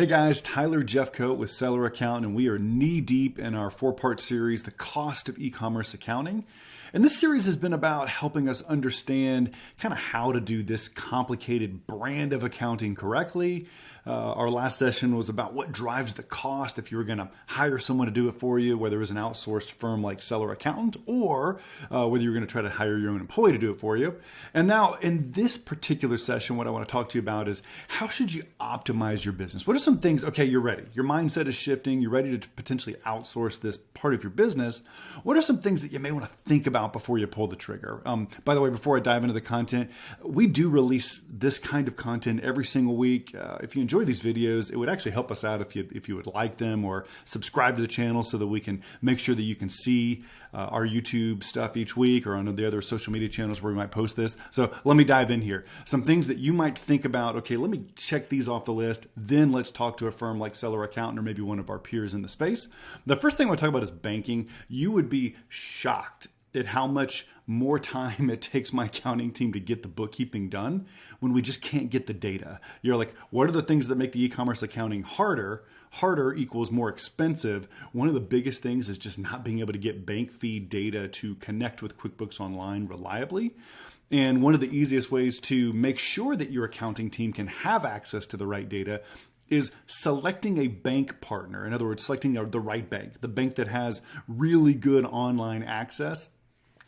Hey guys, Tyler Jeffcoat with Seller Accountant, and we are knee deep in our four-part series, The Cost of E-commerce Accounting. And this series has been about helping us understand kind of how to do this complicated brand of accounting correctly. Our last session was about what drives the cost if you were going to hire someone to do it for you, whether it was an outsourced firm like Seller Accountant or whether you're going to try to hire your own employee to do it for you. And now in this particular session, what I want to talk to you about is how should you optimize your business? What are some things, okay, you're ready. Your mindset is shifting. You're ready to potentially outsource this part of your business. What are some things that you may want to think about before you pull the trigger? By the way, before I dive into the content, we do release this kind of content every single week. If you enjoy these videos, it would actually help us out if you would like them or subscribe to the channel so that we can make sure that you can see our YouTube stuff each week or on the other social media channels where we might post this. So let me dive in here. Some things that you might think about, okay, let me check these off the list. Then let's talk to a firm like Seller Accountant or maybe one of our peers in the space. The first thing I want to talk about is banking. You would be shocked at how much more time it takes my accounting team to get the bookkeeping done when we just can't get the data. You're like, what are the things that make the e-commerce accounting harder? Harder equals more expensive. One of the biggest things is just not being able to get bank feed data to connect with QuickBooks Online reliably. And one of the easiest ways to make sure that your accounting team can have access to the right data is selecting a bank partner. In other words, selecting the right bank, the bank that has really good online access.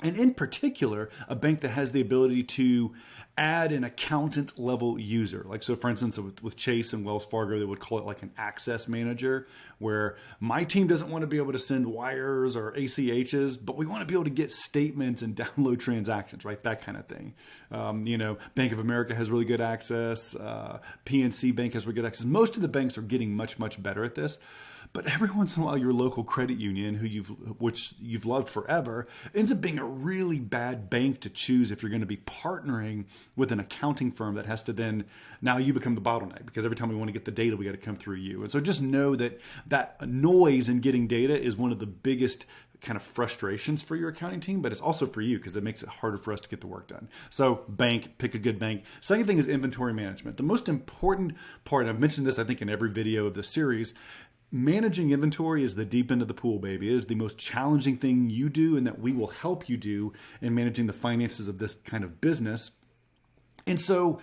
And in particular, a bank that has the ability to add an accountant level user. Like, so for instance, with Chase and Wells Fargo, they would call it like an access manager, where my team doesn't want to be able to send wires or ACHs, but we want to be able to get statements and download transactions, right? That kind of thing. Bank of America has really good access. PNC Bank has really good access. Most of the banks are getting much, much better at this. But every once in a while, your local credit union, which you've loved forever, ends up being a really bad bank to choose if you're going to be partnering with an accounting firm that has to then, now you become the bottleneck because every time we want to get the data, we got to come through you. And so just know that noise in getting data is one of the biggest kind of frustrations for your accounting team, but it's also for you because it makes it harder for us to get the work done. So bank, pick a good bank. Second thing is inventory management. The most important part, I've mentioned this, I think, in every video of the series, managing inventory is the deep end of the pool, baby. It is the most challenging thing you do and that we will help you do in managing the finances of this kind of business. And so,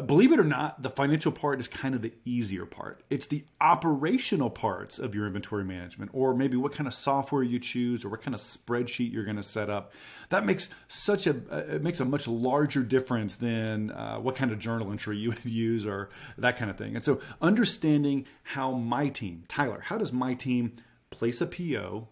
believe it or not, the financial part is kind of the easier part. It's the operational parts of your inventory management, or maybe what kind of software you choose or what kind of spreadsheet you're going to set up. That makes it makes a much larger difference than what kind of journal entry you would use or that kind of thing. And so understanding how my team, Tyler, how does my team place a PO?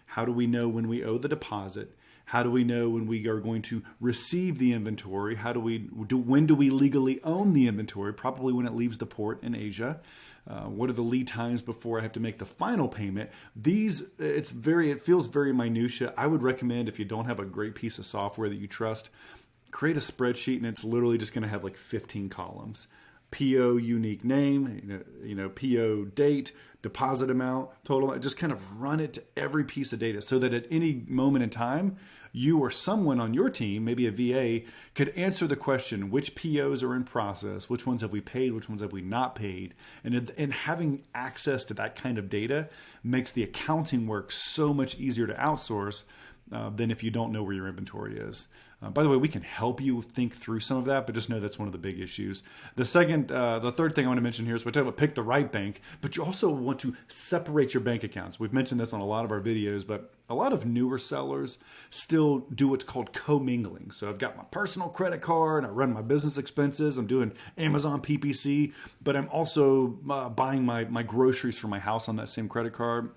How do we know when we owe the deposit? How do we know when we are going to receive the inventory? When do we legally own the inventory? Probably when it leaves the port in Asia. What are the lead times before I have to make the final payment? It feels very minutia. I would recommend, if you don't have a great piece of software that you trust, create a spreadsheet, and it's literally just going to have like 15 columns. PO unique name, PO date, deposit amount, total. Just kind of run it to every piece of data so that at any moment in time, you or someone on your team, maybe a VA, could answer the question, which POs are in process, which ones have we paid, which ones have we not paid. And having access to that kind of data makes the accounting work so much easier to outsource than if you don't know where your inventory is. By the way, we can help you think through some of that, but just know that's one of the big issues. The third thing I want to mention here is we're talking about pick the right bank, but you also want to separate your bank accounts. We've mentioned this on a lot of our videos, but a lot of newer sellers still do what's called commingling. So I've got my personal credit card, I run my business expenses, I'm doing Amazon PPC, but I'm also buying my groceries for my house on that same credit card.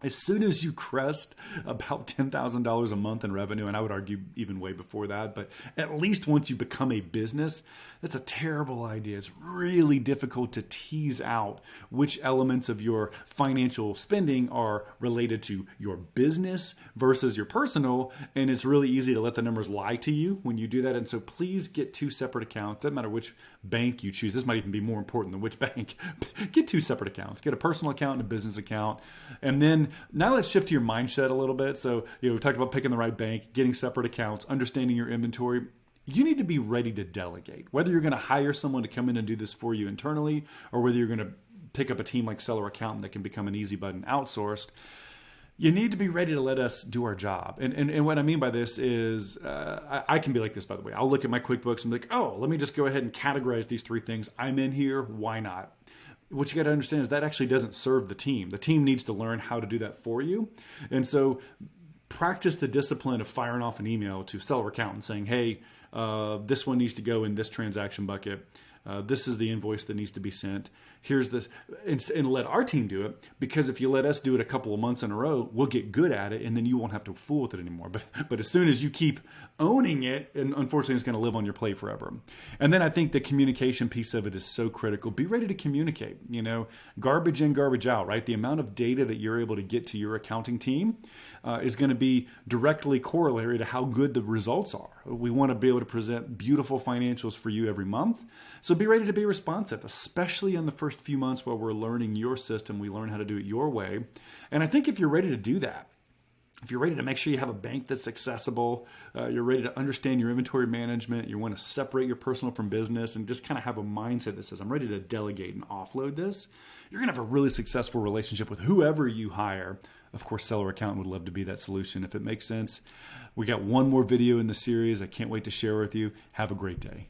As soon as you crest about $10,000 a month in revenue, and I would argue even way before that, but at least once you become a business, that's a terrible idea. It's really difficult to tease out which elements of your financial spending are related to your business versus your personal, and it's really easy to let the numbers lie to you when you do that. And so please get two separate accounts. Doesn't matter which bank you choose. This might even be more important than which bank. Get two separate accounts. Get a personal account and a business account. And then now let's shift to your mindset a little bit. So, we talked about picking the right bank, getting separate accounts, understanding your inventory. You need to be ready to delegate. Whether you're going to hire someone to come in and do this for you internally, or whether you're going to pick up a team like Seller Accountant that can become an easy button outsourced, you need to be ready to let us do our job. And what I mean by this is, I can be like this, by the way. I'll look at my QuickBooks and be like, oh, let me just go ahead and categorize these 3 things. I'm in here. Why not? What you got to understand is that actually doesn't serve the team. The team needs to learn how to do that for you. And so practice the discipline of firing off an email to Seller Accountant saying, hey, this one needs to go in this transaction bucket. This is the invoice that needs to be sent. Here's this, and let our team do it, because if you let us do it a couple of months in a row, we'll get good at it, and then you won't have to fool with it anymore. But as soon as you keep owning it, and unfortunately it's going to live on your plate forever. And then I think the communication piece of it is so critical. Be ready to communicate, garbage in, garbage out, right? The amount of data that you're able to get to your accounting team is going to be directly corollary to how good the results are. We want to be able to present beautiful financials for you every month. So be ready to be responsive, especially in the first few months while we're learning your system. We learn how to do it your way. And I think if you're ready to do that, if you're ready to make sure you have a bank that's accessible, you're ready to understand your inventory management, you want to separate your personal from business and just kind of have a mindset that says, I'm ready to delegate and offload this, you're going to have a really successful relationship with whoever you hire. Of course, Seller Accountant would love to be that solution if it makes sense. We got one more video in the series I can't wait to share with you. Have a great day.